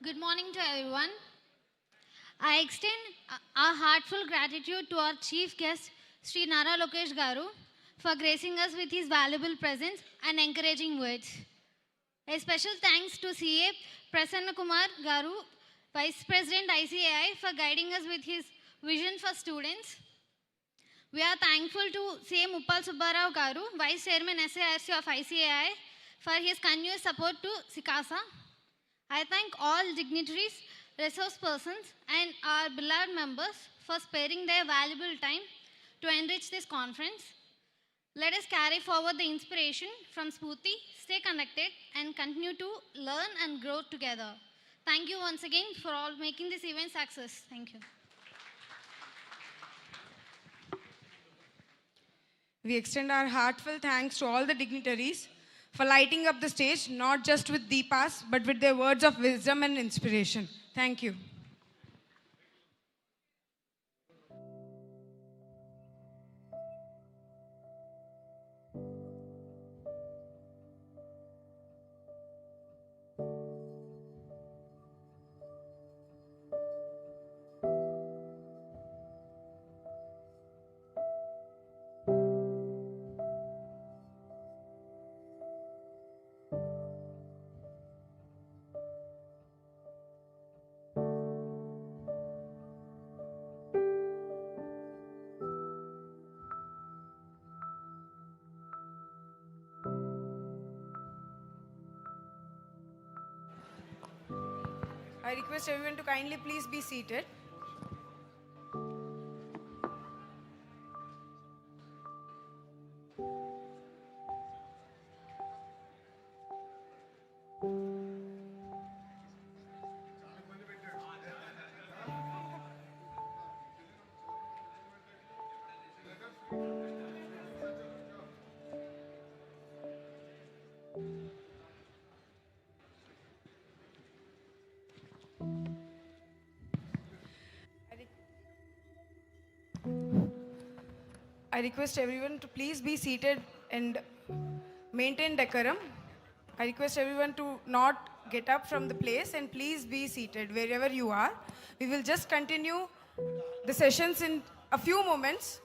Good morning to everyone. I extend our heartfelt gratitude to our chief guest, Sri Nara Lokesh Garu, for gracing us with his valuable presence and encouraging words. A special thanks to CA Prasanna Kumar Garu, Vice President ICAI, for guiding us with his vision for students. We are thankful to CA Muppal Subbarao Garu, Vice Chairman SARC of ICAI, for his continuous support to Sikasa. I thank all dignitaries, resource persons, and our beloved members for sparing their valuable time to enrich this conference. Let us carry forward the inspiration from Spooty, stay connected, and continue to learn and grow together. Thank you once again for all making this event success. Thank you. We extend our heartfelt thanks to all the dignitaries for lighting up the stage, not just with deepas, but with their words of wisdom and inspiration. Thank you. I request everyone to kindly please be seated. I request everyone to please be seated and maintain decorum. I request everyone to not get up from the place and please be seated wherever you are. We will just continue the sessions in a few moments.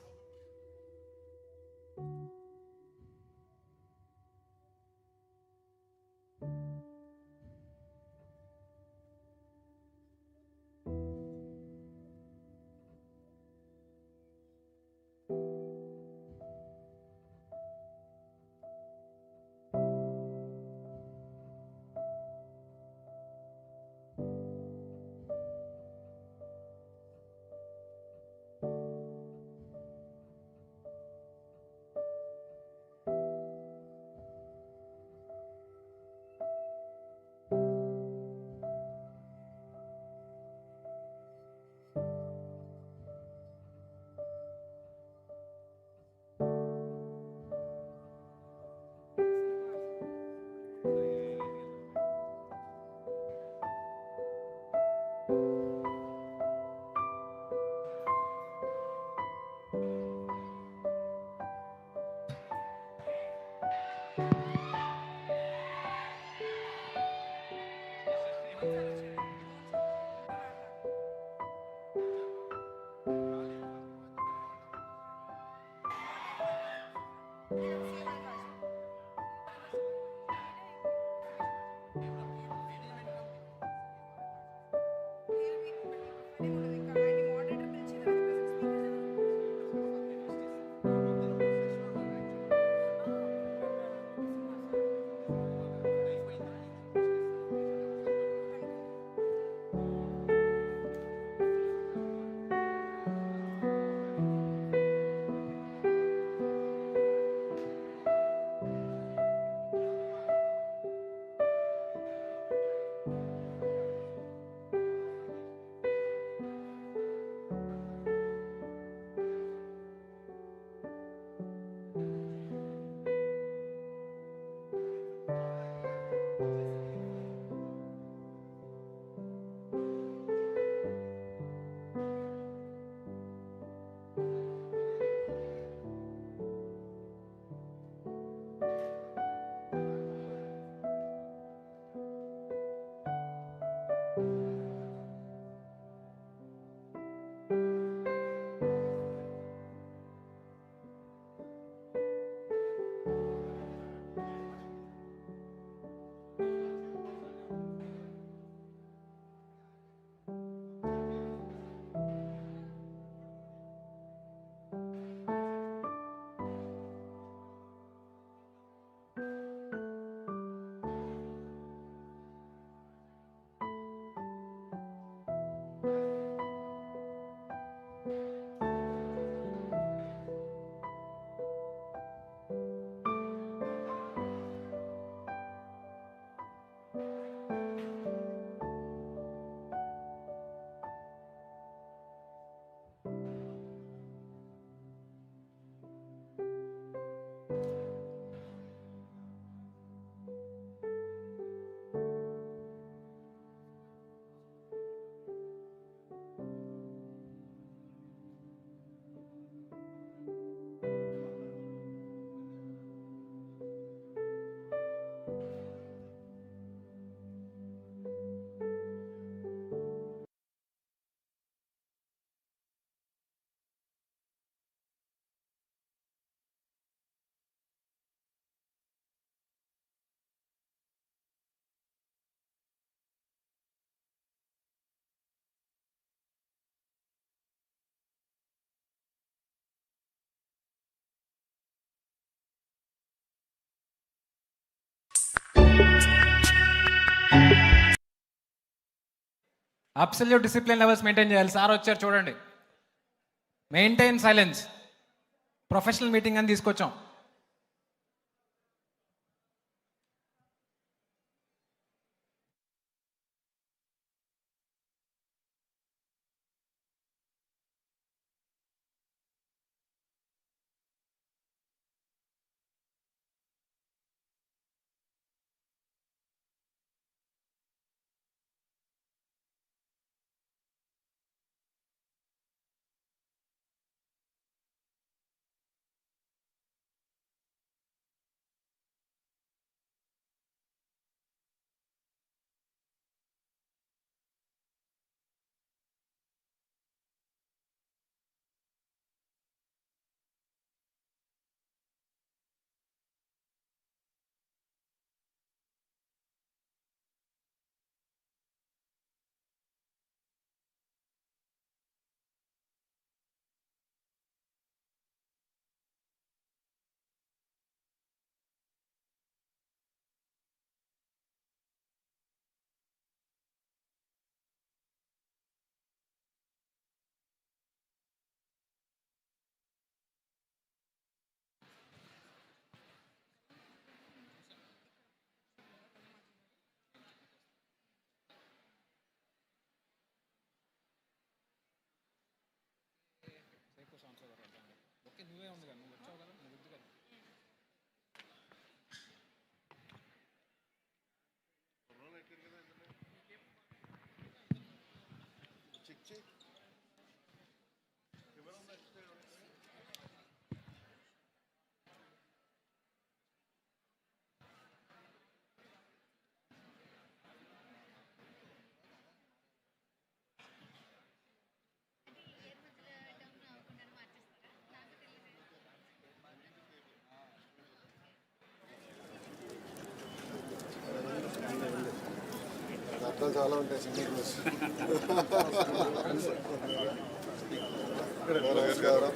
Absolute discipline levels maintain చేయాలి. Sir వచ్చారు చూడండి. Maintain silence. Professional meeting అని తీసుకొచ్చాం. ఉంది కదా, నువ్వు వచ్చావు కదా, నువ్వు వద్దు కదా. అర్థాలు చాలా ఉంటాయి సింగిల్ న్యూస్. నమస్కారం.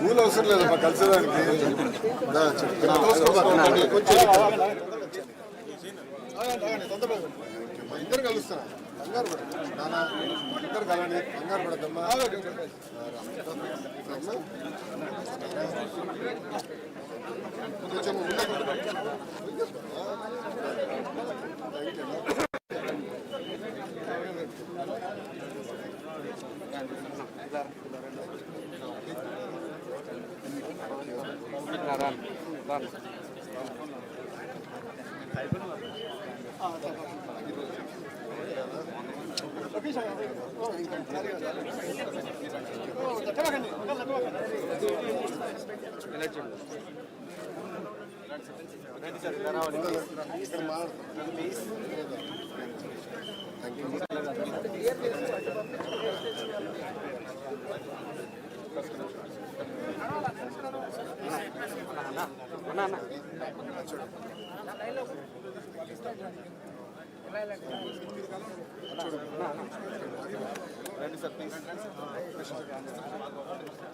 పూలు అవసరం లేదు మా కలిసేదానికి. ఇద్దరు కలుస్తాను. కంగారు పడదు నాన్న, ఇద్దరు కలండి, కంగారు పడద్దమ్మా. కొంచెం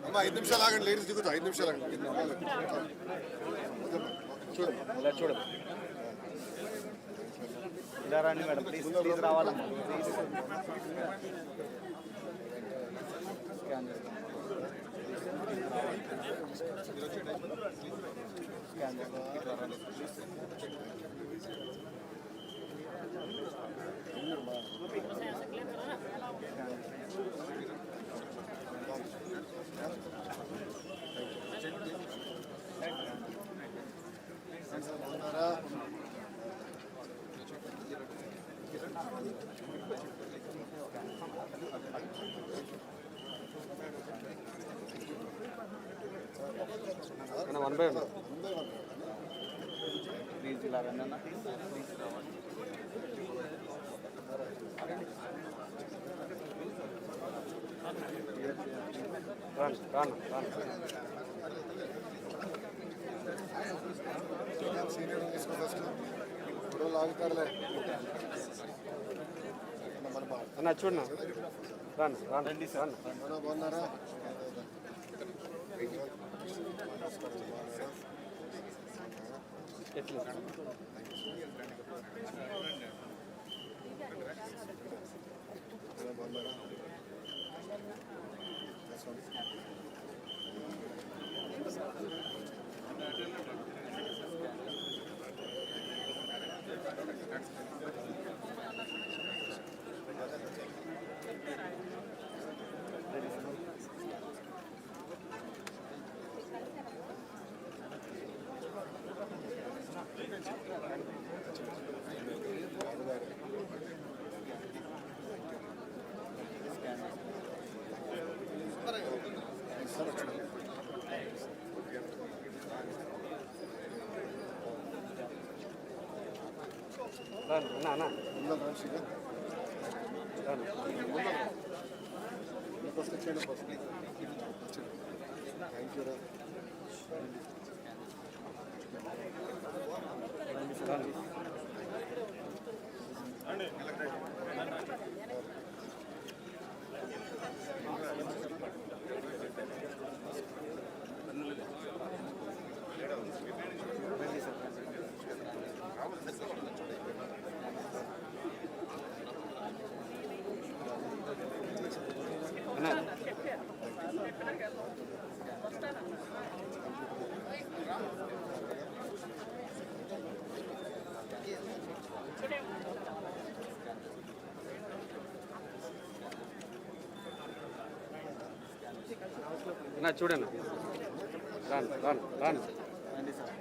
అమ్మా 5 నిమిషాలు ఆగండి, లేడీస్ దిగుతా. 5 నిమిషాలు ఆగండి. చూడండి చూడండి. ఇలా రండి మేడం, ప్లీజ్ ప్లీజ్ రావాలమ్మా. వన్ బై వన్ ప్లీజ్ ఇలా రండి అన్న, ప్లీజ్ రావాలి. రాను సీనియర్ తీసుకో ఫస్ట్. ఇప్పుడు లాగుతారులే అన్న చూడన్నా. రాను రండి సార్. బాగున్నారా? ఎట్లా బాగున్నారా? అన్న థ్యాంక్ యూ రా. అన్న చూడన్న రాను రాను రాను రండి sir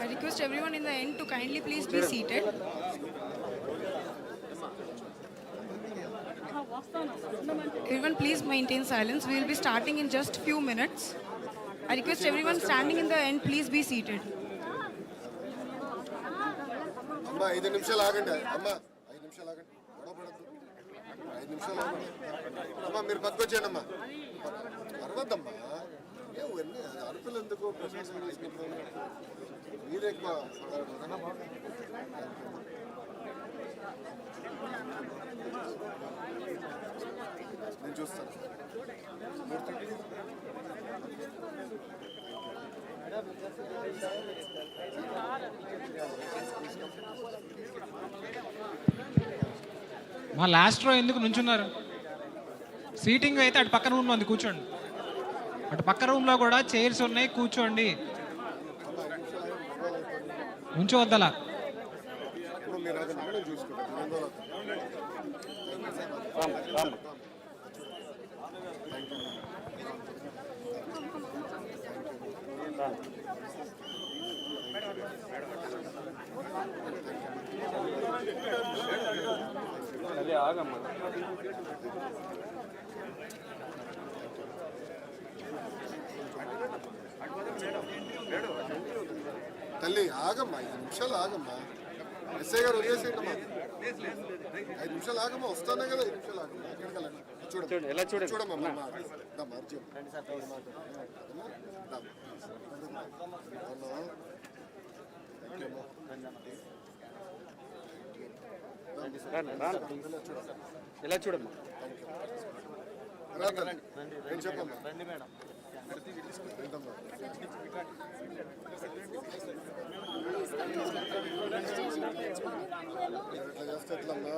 I request everyone in the end to kindly please be seated. Everyone please maintain silence. We will be starting in just few minutes. I request everyone standing in the end please be seated. అమ్మ 5 నిమిషాలు ఆగండి అమ్మ 5 నిమిషాలు ఆగండి గొడవపడద్దు 5 నిమిషాలు ఆగండి అమ్మ మీరు పక్కకొచ్చేయండి అమ్మా అరవద్దమ్మా ఏవన్నీ అరుపులు ఎందుకు ప్రశంసలు తీసుకుంటున్నాను మీరే ఎక్కువ నేను చూస్తాను మా లాస్ట్ రో ఎందుకు నుంచున్నారు? సీటింగ్ అయితే అటు పక్క రూమ్లో ఉంది, కూర్చోండి. అటు పక్క రూమ్లో కూడా చైర్స్ ఉన్నాయి, కూర్చోండి. ఉంచవద్దలా. మీరు నేను చూసుకుంటాను అదే ఆగమ్మా తల్లి ఆగమ్మా 5 నిమిషాలు ఆగమ్మా ఎస్ఐ గారు వదిలేసేయండి అమ్మా 5 నిమిషాలు ఆగమ్మా వస్తానే కదా 5 నిమిషాలు ఆగమ్మా ఎక్కడికి వెళ్ళండి చూడండి ఎలా చూడండి చూడమ్మా ఎలా చూడమ్మా నేను చెప్పమ్మా ఎట్లా చేస్తే ఎట్లమ్మా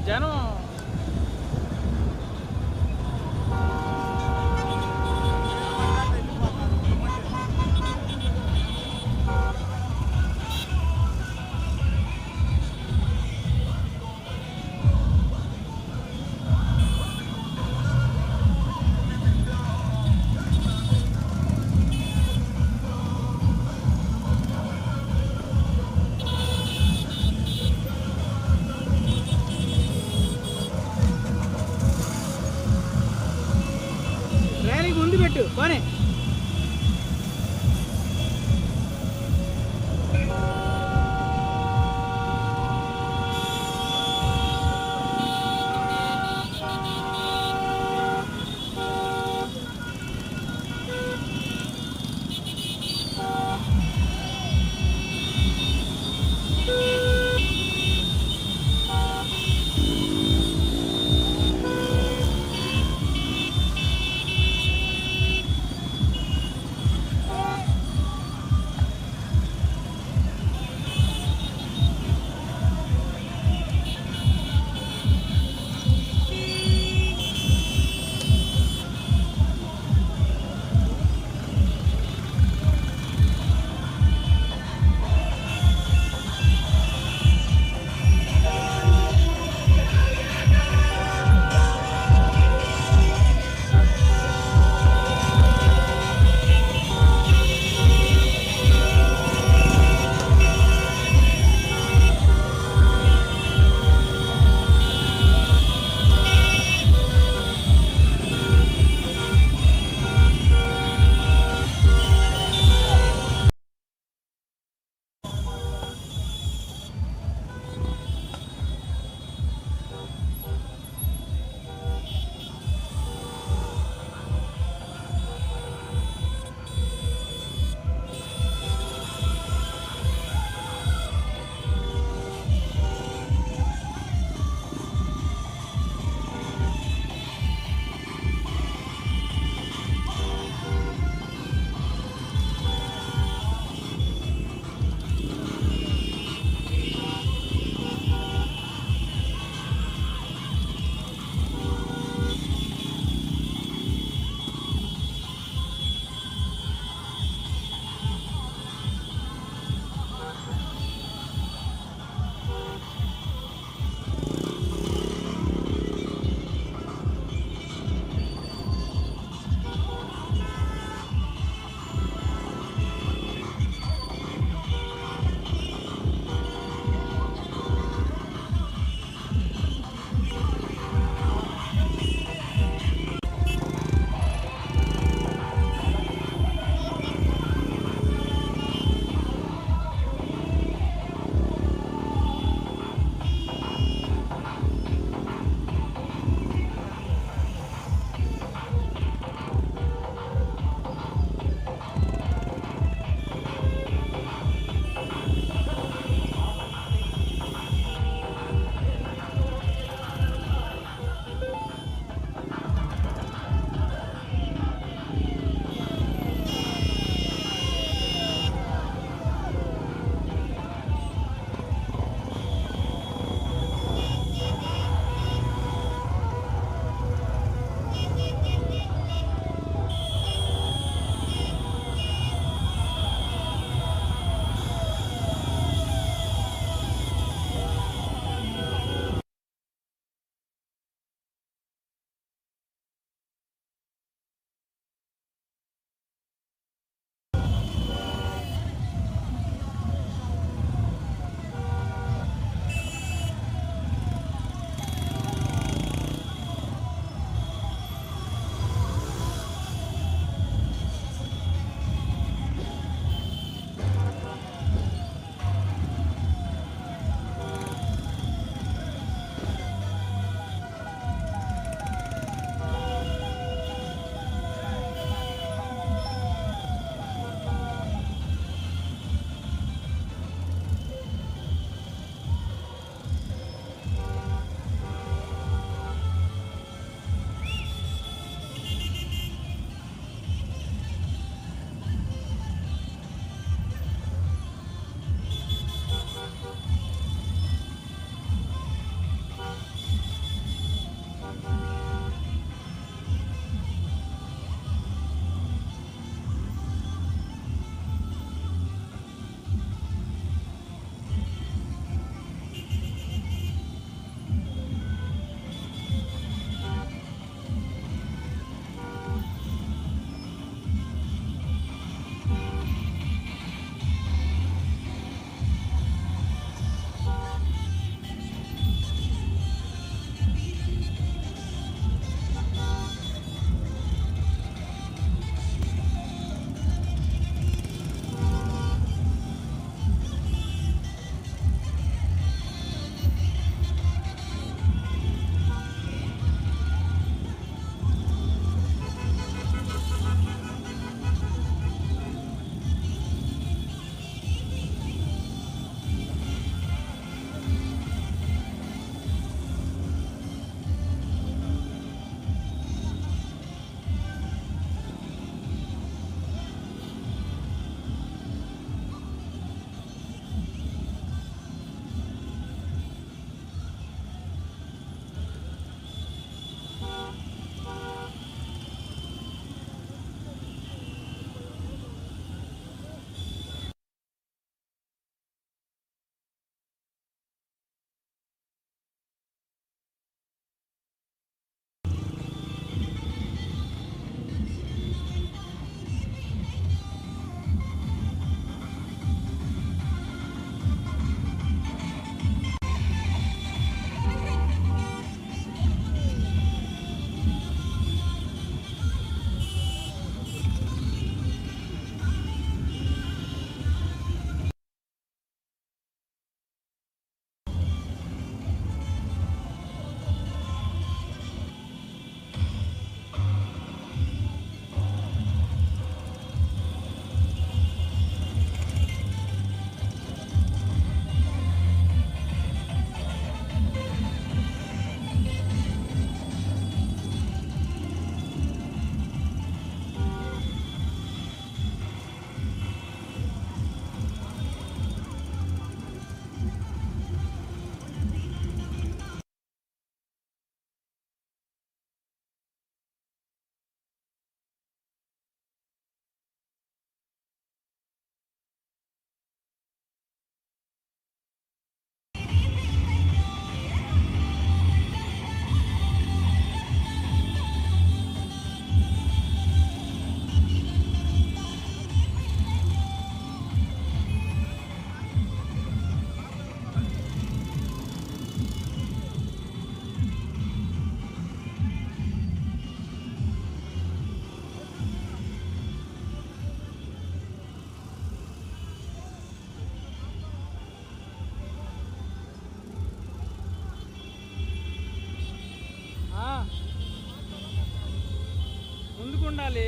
జనం ర్యాలీకి ముందు పెట్టు పోనీ. ముందుకు ఉండాలి